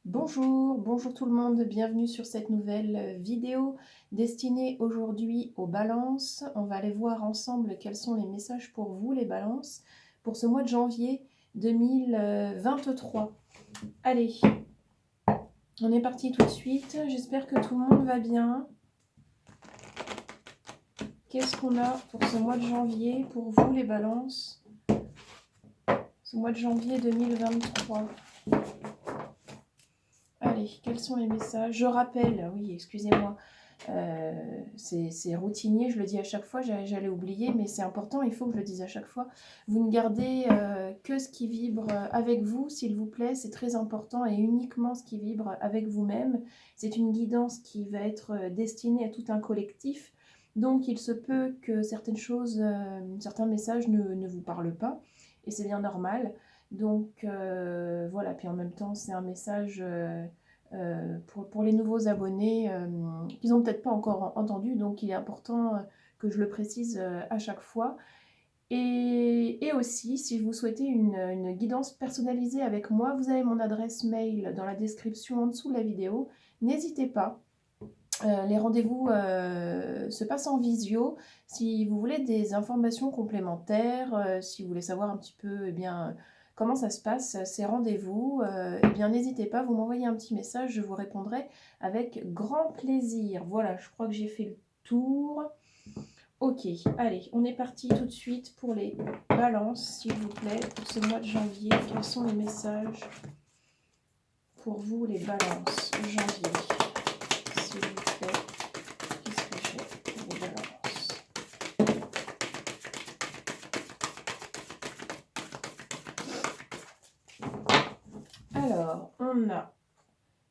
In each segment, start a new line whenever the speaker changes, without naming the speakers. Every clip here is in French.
Bonjour, bonjour tout le monde, bienvenue sur cette nouvelle vidéo destinée aujourd'hui aux balances. On va aller voir ensemble quels sont les messages pour vous les balances pour ce mois de janvier 2023. Allez, on est parti tout de suite, j'espère que tout le monde va bien. Qu'est-ce qu'on a pour ce mois de janvier pour vous les balances? Ce mois de janvier 2023. Allez, quels sont les messages? Je rappelle, oui, excusez-moi, c'est routinier, je le dis à chaque fois, j'allais oublier, mais c'est important, il faut que je le dise à chaque fois. Vous ne gardez que ce qui vibre avec vous, s'il vous plaît, c'est très important, et uniquement ce qui vibre avec vous-même. C'est une guidance qui va être destinée à tout un collectif, donc il se peut que certaines choses, certains messages ne vous parlent pas, et c'est bien normal. Donc voilà, puis en même temps, c'est un message pour les nouveaux abonnés qu'ils n'ont peut-être pas encore entendu, donc il est important que je le précise à chaque fois. Et aussi, si vous souhaitez une guidance personnalisée avec moi, vous avez mon adresse mail dans la description en dessous de la vidéo. N'hésitez pas. Les rendez-vous se passent en visio. Si vous voulez des informations complémentaires, si vous voulez savoir un petit peu eh bien, comment ça se passe, ces rendez-vous, eh bien n'hésitez pas, vous m'envoyez un petit message, je vous répondrai avec grand plaisir. Voilà, je crois que j'ai fait le tour. Ok, allez, on est parti tout de suite pour les balances, s'il vous plaît, pour ce mois de janvier. Quels sont les messages pour vous, les balances janvier, s'il vous plaît? Qu'est-ce que j'ai pour les balances? Alors, on a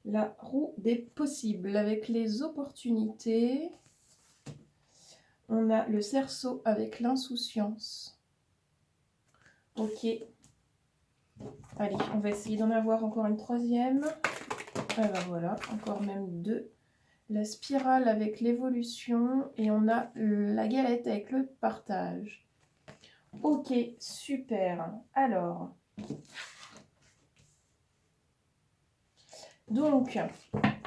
la roue des possibles avec les opportunités. On a le cerceau avec l'insouciance. Ok. Allez, on va essayer d'en avoir encore une troisième. Ah ben voilà, encore même deux. La spirale avec l'évolution. Et on a la galette avec le partage. Ok, super. Alors, donc,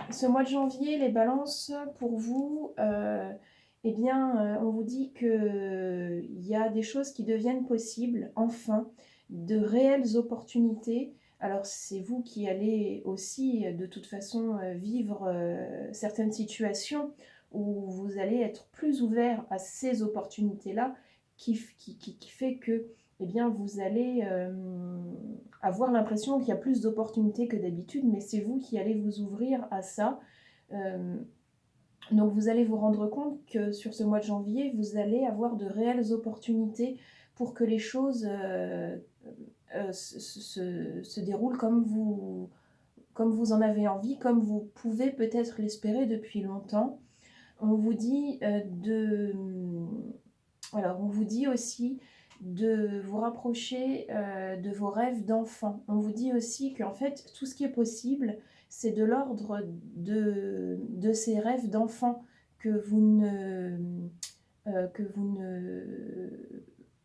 ce mois de janvier, les balances, pour vous, eh bien, on vous dit qu'il y a des choses qui deviennent possibles, enfin, de réelles opportunités. Alors, c'est vous qui allez aussi, de toute façon, vivre certaines situations où vous allez être plus ouvert à ces opportunités-là, qui fait que, eh bien, vous allez avoir l'impression qu'il y a plus d'opportunités que d'habitude, mais c'est vous qui allez vous ouvrir à ça. Euh, donc vous allez vous rendre compte que sur ce mois de janvier, vous allez avoir de réelles opportunités pour que les choses se déroulent comme vous en avez envie, comme vous pouvez peut-être l'espérer depuis longtemps. On vous dit alors, on vous dit aussi de vous rapprocher de vos rêves d'enfant. On vous dit aussi qu'en fait, tout ce qui est possible, c'est de l'ordre de ces rêves d'enfant que vous ne...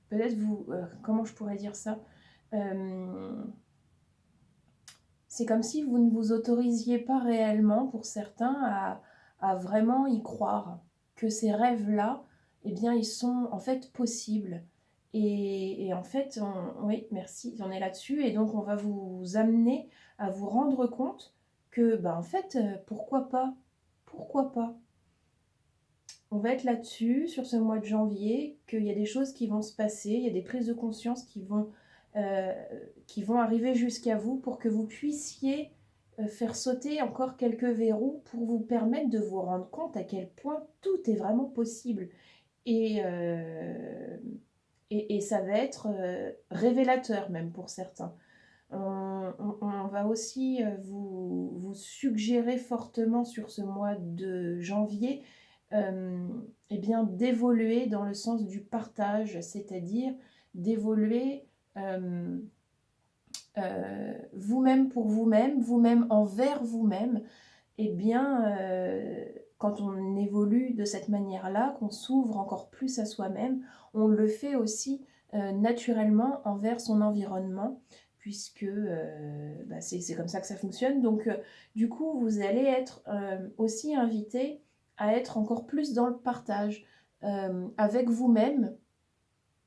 Peut-être vous... comment je pourrais dire ça? C'est comme si vous ne vous autorisiez pas réellement, pour certains, à vraiment y croire. Que ces rêves-là, eh bien, ils sont en fait possibles. Et en fait, oui, merci, on est là-dessus. Et donc, on va vous amener à vous rendre compte que, ben, en fait, pourquoi pas? Pourquoi pas? On va être là-dessus, sur ce mois de janvier, qu'il y a des choses qui vont se passer, il y a des prises de conscience euh, qui vont arriver jusqu'à vous pour que vous puissiez faire sauter encore quelques verrous pour vous permettre de vous rendre compte à quel point tout est vraiment possible. Et, euh, et ça va être révélateur même pour certains. On va aussi vous suggérer fortement sur ce mois de janvier eh bien, d'évoluer dans le sens du partage, c'est-à-dire d'évoluer vous-même pour vous-même, vous-même envers vous-même. Eh bien, quand on évolue de cette manière-là, qu'on s'ouvre encore plus à soi-même, on le fait aussi naturellement envers son environnement, puisque c'est comme ça que ça fonctionne. Donc, du coup, vous allez être aussi invité à être encore plus dans le partage avec vous-même.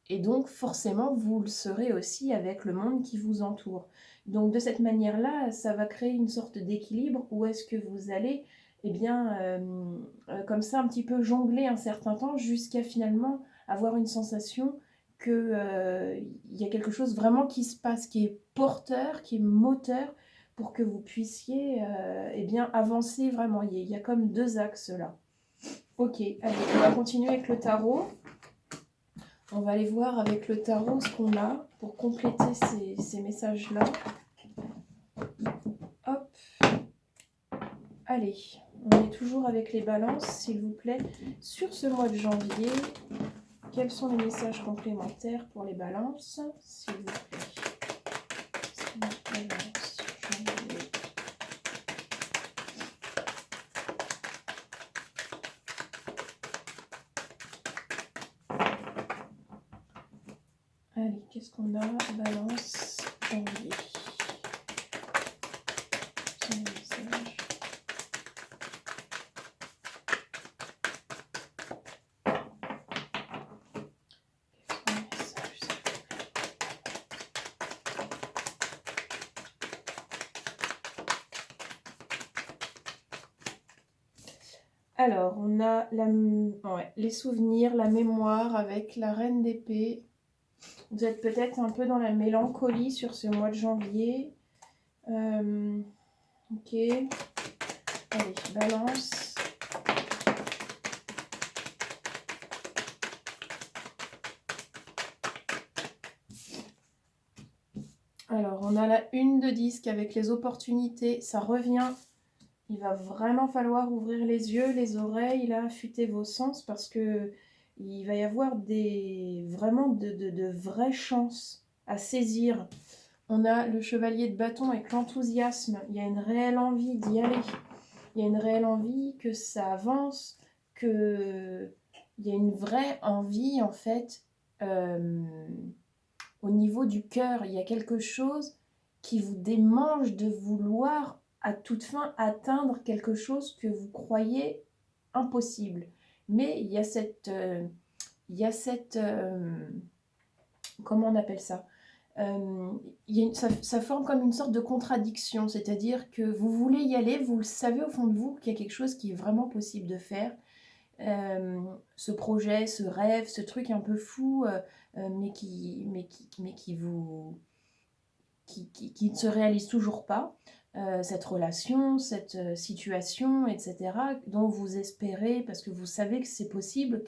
Et donc, forcément, vous le serez aussi avec le monde qui vous entoure. Donc, de cette manière-là, ça va créer une sorte d'équilibre où est-ce que vous allez, comme ça, un petit peu jongler un certain temps jusqu'à finalement avoir une sensation qu'il y a quelque chose vraiment qui se passe, qui est porteur, qui est moteur pour que vous puissiez avancer vraiment. Il y a comme deux axes là. Ok, allez, on va continuer avec le tarot. On va aller voir avec le tarot ce qu'on a pour compléter ces messages-là. Hop. Allez, on est toujours avec les balances, s'il vous plaît. Sur ce mois de janvier, quels sont les messages complémentaires pour les balances, s'il vous plaît? Balance, janvier. Allez, qu'est-ce qu'on a? Balance, janvier. Son message. Alors, on a les souvenirs, la mémoire avec la reine d'épée. Vous êtes peut-être un peu dans la mélancolie sur ce mois de janvier. Ok. Allez, balance. Alors, on a la une de disque avec les opportunités. Ça revient. Il va vraiment falloir ouvrir les yeux, les oreilles, là, affûter vos sens parce que il va y avoir vraiment de vraies chances à saisir. On a le chevalier de bâton avec l'enthousiasme. Il y a une réelle envie d'y aller. Il y a une réelle envie que ça avance, il y a une vraie envie, en fait, au niveau du cœur. Il y a quelque chose qui vous démange de vouloir à toute fin atteindre quelque chose que vous croyez impossible. Mais il y a comment on appelle ça? Ça forme comme une sorte de contradiction, c'est-à-dire que vous voulez y aller, vous le savez au fond de vous qu'il y a quelque chose qui est vraiment possible de faire. Ce projet, ce rêve, ce truc un peu fou, mais qui ne se réalise toujours pas. Cette relation, cette situation, etc., dont vous espérez, parce que vous savez que c'est possible,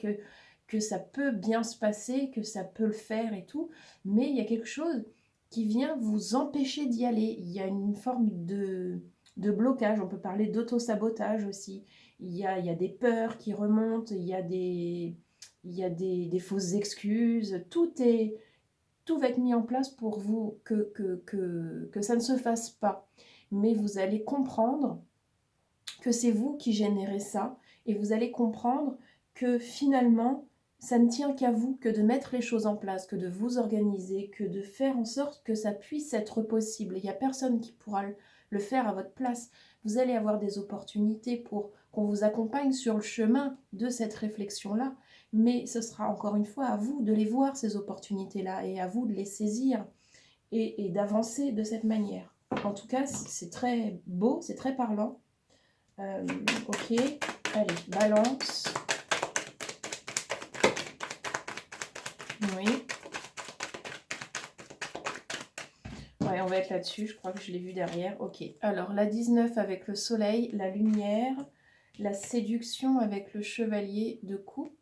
que ça peut bien se passer, que ça peut le faire et tout, mais il y a quelque chose qui vient vous empêcher d'y aller. Il y a une forme de blocage, on peut parler d'auto-sabotage aussi. Il y a des peurs qui remontent, il y a des fausses excuses, tout va être mis en place pour vous que ça ne se fasse pas. Mais vous allez comprendre que c'est vous qui générez ça et vous allez comprendre que finalement, ça ne tient qu'à vous que de mettre les choses en place, que de vous organiser, que de faire en sorte que ça puisse être possible. Il n'y a personne qui pourra le faire à votre place. Vous allez avoir des opportunités pour qu'on vous accompagne sur le chemin de cette réflexion-là, mais ce sera encore une fois à vous de les voir, ces opportunités-là, et à vous de les saisir et d'avancer de cette manière. En tout cas, c'est très beau, c'est très parlant. Ok, allez, balance. Oui. Ouais, on va être là-dessus, je crois que je l'ai vu derrière. Ok, alors la 19 avec le soleil, la lumière, la séduction avec le chevalier de coupe.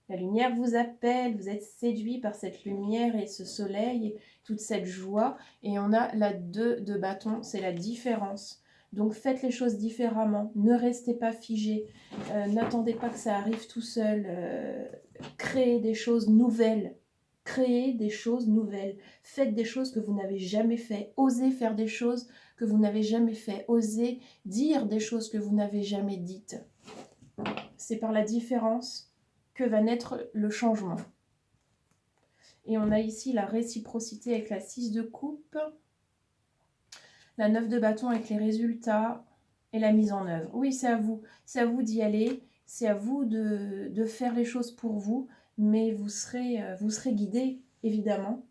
La lumière vous appelle, vous êtes séduit par cette lumière et ce soleil, toute cette joie. Et on a la 2 de bâton, c'est la différence. Donc faites les choses différemment, ne restez pas figé, n'attendez pas que ça arrive tout seul, créez des choses nouvelles. Créez des choses nouvelles, faites des choses que vous n'avez jamais fait, osez faire des choses que vous n'avez jamais fait, osez dire des choses que vous n'avez jamais dites. C'est par la différence que va naître le changement. Et on a ici la réciprocité avec la 6 de coupe, la 9 de bâton avec les résultats et la mise en œuvre. Oui, c'est à vous. C'est à vous d'y aller. C'est à vous de faire les choses pour vous. Mais vous serez guidé, évidemment.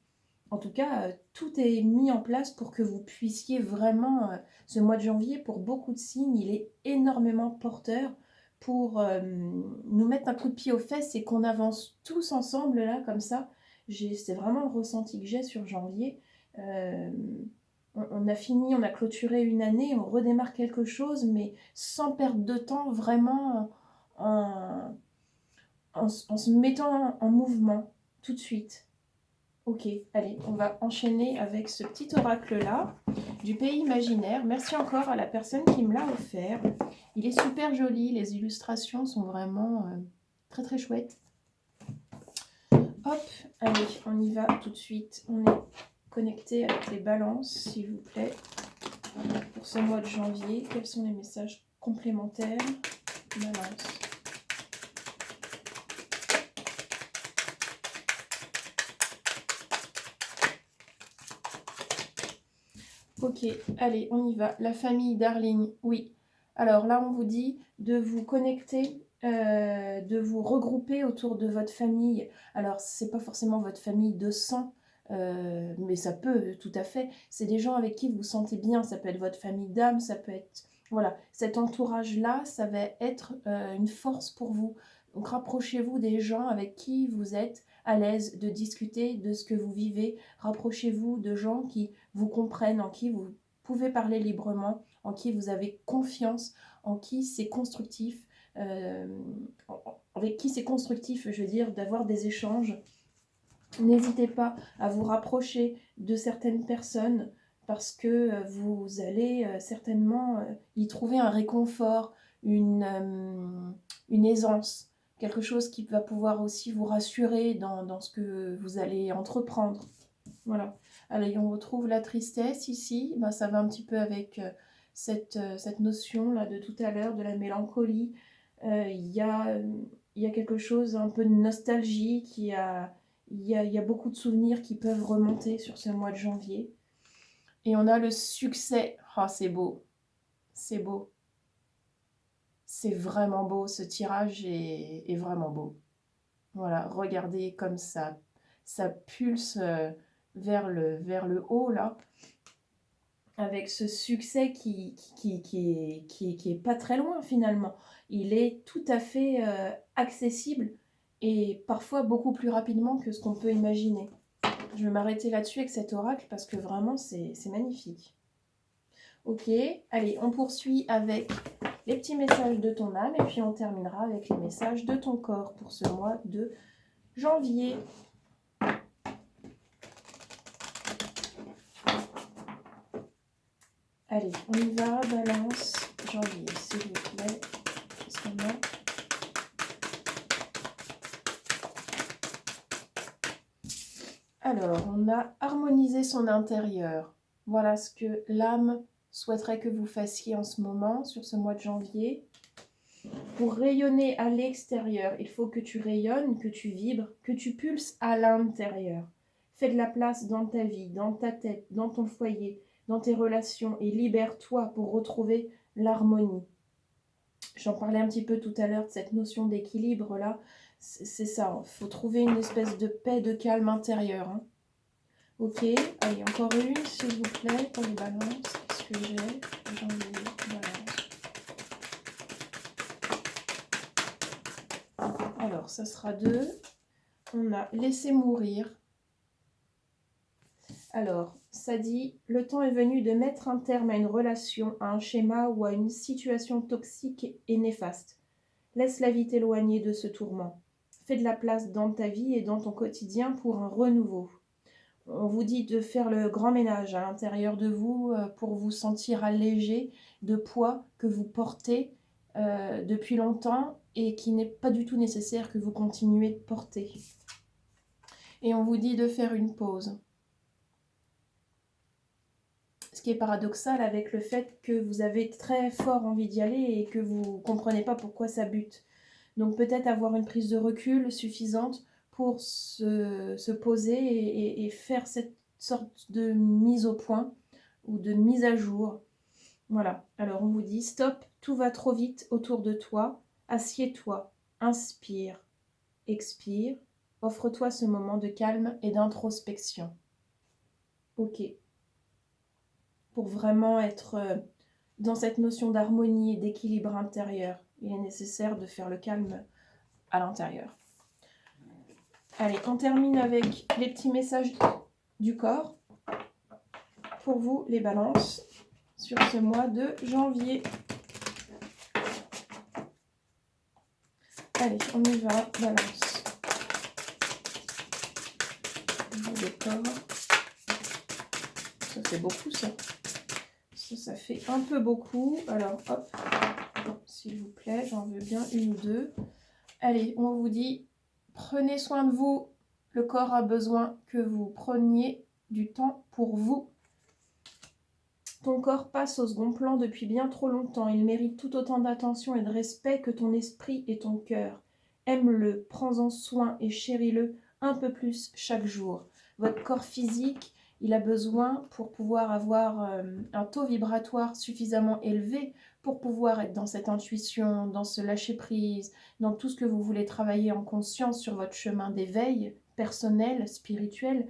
En tout cas, tout est mis en place pour que vous puissiez vraiment, ce mois de janvier, pour beaucoup de signes, il est énormément porteur pour nous mettre un coup de pied aux fesses et qu'on avance tous ensemble, là, comme ça. C'est vraiment le ressenti que j'ai sur janvier. Euh, on a fini, on a clôturé une année, on redémarre quelque chose, mais sans perdre de temps, vraiment en, en se mettant en mouvement tout de suite. Ok, allez, on va enchaîner avec ce petit oracle-là, du pays imaginaire. Merci encore à la personne qui me l'a offert. Il est super joli, les illustrations sont vraiment très très chouettes. Hop, allez, on y va tout de suite. On est connecté avec les balances, s'il vous plaît. Pour ce mois de janvier, quels sont les messages complémentaires? Balance. Ok, allez, on y va. La famille Darling, oui. Alors là, on vous dit de vous connecter, de vous regrouper autour de votre famille. Alors, c'est pas forcément votre famille de sang, mais ça peut tout à fait. C'est des gens avec qui vous vous sentez bien. Ça peut être votre famille d'âme, ça peut être... Voilà, cet entourage-là, ça va être une force pour vous. Donc, rapprochez-vous des gens avec qui vous êtes à l'aise de discuter de ce que vous vivez. Rapprochez-vous de gens qui vous comprennent, en qui vous pouvez parler librement, en qui vous avez confiance, en qui c'est constructif, avec qui c'est constructif, je veux dire, d'avoir des échanges. N'hésitez pas à vous rapprocher de certaines personnes parce que vous allez certainement y trouver un réconfort, une aisance, quelque chose qui va pouvoir aussi vous rassurer dans ce que vous allez entreprendre. Voilà. Allez, on retrouve la tristesse ici. Ben, ça va un petit peu avec cette notion-là de tout à l'heure, de la mélancolie. Il y a quelque chose, un peu de nostalgie, il y a beaucoup de souvenirs qui peuvent remonter sur ce mois de janvier. Et on a le succès. Ah, c'est beau. C'est beau. C'est vraiment beau. Ce tirage est vraiment beau. Voilà, regardez comme ça pulse vers le haut, là, avec ce succès qui est pas très loin, finalement. Il est tout à fait accessible et parfois beaucoup plus rapidement que ce qu'on peut imaginer. Je vais m'arrêter là-dessus avec cet oracle parce que vraiment, c'est magnifique. Ok, allez, on poursuit avec les petits messages de ton âme et puis on terminera avec les messages de ton corps pour ce mois de janvier. Allez, on y va, balance, janvier, s'il vous plaît. Qu'est-ce qu'on a? Alors, on a harmonisé son intérieur. Voilà ce que l'âme souhaiterait que vous fassiez en ce moment, sur ce mois de janvier. Pour rayonner à l'extérieur, il faut que tu rayonnes, que tu vibres, que tu pulses à l'intérieur. Fais de la place dans ta vie, dans ta tête, dans ton foyer, dans tes relations et libère-toi pour retrouver l'harmonie. J'en parlais un petit peu tout à l'heure de cette notion d'équilibre-là. C'est ça, il faut trouver une espèce de paix, de calme intérieur. Hein. Ok, allez, encore une, s'il vous plaît, pour les balances. Qu'est-ce que j'ai? balance. Alors, ça sera 2. On a laissé mourir. Alors, ça dit, le temps est venu de mettre un terme à une relation, à un schéma ou à une situation toxique et néfaste. Laisse la vie t'éloigner de ce tourment. Fais de la place dans ta vie et dans ton quotidien pour un renouveau. On vous dit de faire le grand ménage à l'intérieur de vous pour vous sentir allégé de poids que vous portez depuis longtemps et qui n'est pas du tout nécessaire que vous continuez de porter. Et on vous dit de faire une pause. Ce qui est paradoxal avec le fait que vous avez très fort envie d'y aller et que vous ne comprenez pas pourquoi ça bute. Donc peut-être avoir une prise de recul suffisante pour se poser et faire cette sorte de mise au point ou de mise à jour. Voilà, alors on vous dit stop, tout va trop vite autour de toi, assieds-toi, inspire, expire, offre-toi ce moment de calme et d'introspection. Ok, pour vraiment être dans cette notion d'harmonie et d'équilibre intérieur, il est nécessaire de faire le calme à l'intérieur. Allez, on termine avec les petits messages du corps pour vous, les balances, sur ce mois de janvier. Allez, on y va, balance. Le corps. Ça fait beaucoup, ça. Ça fait un peu beaucoup. Alors, hop, s'il vous plaît, j'en veux bien une ou deux. Allez, on vous dit, prenez soin de vous. Le corps a besoin que vous preniez du temps pour vous. Ton corps passe au second plan depuis bien trop longtemps. Il mérite tout autant d'attention et de respect que ton esprit et ton cœur. Aime-le, prends-en soin et chéris-le un peu plus chaque jour. Votre corps physique, il a besoin pour pouvoir avoir un taux vibratoire suffisamment élevé pour pouvoir être dans cette intuition, dans ce lâcher-prise, dans tout ce que vous voulez travailler en conscience sur votre chemin d'éveil personnel, spirituel.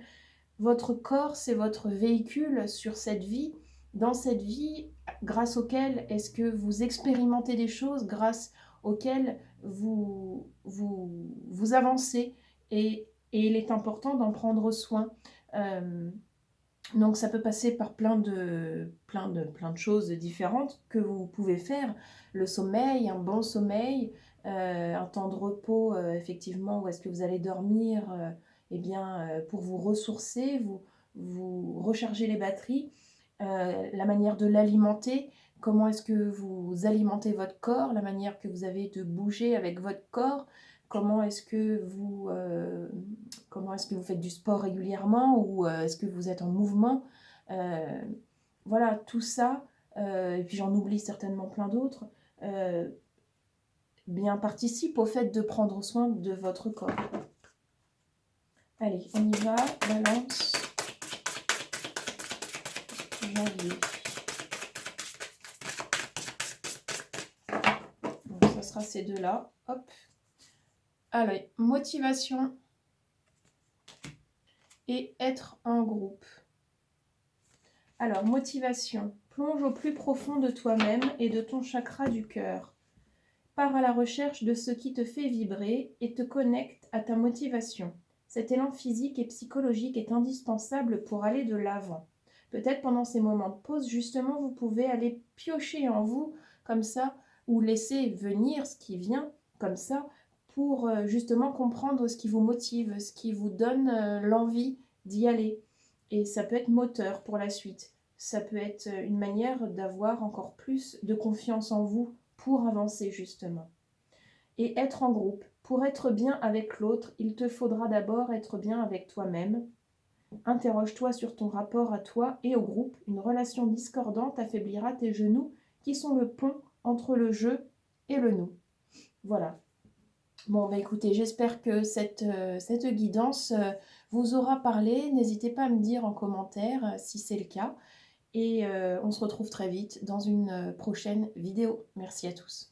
Votre corps, c'est votre véhicule sur cette vie. Dans cette vie, grâce auquel est-ce que vous expérimentez des choses, grâce auxquelles vous avancez et il est important d'en prendre soin. Donc ça peut passer par plein de choses différentes que vous pouvez faire. Le sommeil, un bon sommeil, un temps de repos, effectivement, où est-ce que vous allez dormir, pour vous ressourcer, vous recharger les batteries. La manière de l'alimenter, comment est-ce que vous alimentez votre corps, la manière que vous avez de bouger avec votre corps, comment est-ce que vous faites du sport régulièrement ou est-ce que vous êtes en mouvement. Voilà, tout ça, et puis j'en oublie certainement plein d'autres, bien participe au fait de prendre soin de votre corps. Allez, on y va, balance, janvier. Donc ça sera ces deux-là, hop. Allez, motivation et être en groupe. Alors, motivation. Plonge au plus profond de toi-même et de ton chakra du cœur. Pars à la recherche de ce qui te fait vibrer et te connecte à ta motivation. Cet élan physique et psychologique est indispensable pour aller de l'avant. Peut-être pendant ces moments de pause, justement, vous pouvez aller piocher en vous, comme ça, ou laisser venir ce qui vient, comme ça, pour justement comprendre ce qui vous motive, ce qui vous donne l'envie d'y aller. Et ça peut être moteur pour la suite. Ça peut être une manière d'avoir encore plus de confiance en vous pour avancer justement. Et être en groupe. Pour être bien avec l'autre, il te faudra d'abord être bien avec toi-même. Interroge-toi sur ton rapport à toi et au groupe. Une relation discordante affaiblira tes genoux qui sont le pont entre le je et le nous. Voilà. Bon, bah écoutez, j'espère que cette guidance vous aura parlé. N'hésitez pas à me dire en commentaire si c'est le cas. Et on se retrouve très vite dans une prochaine vidéo. Merci à tous.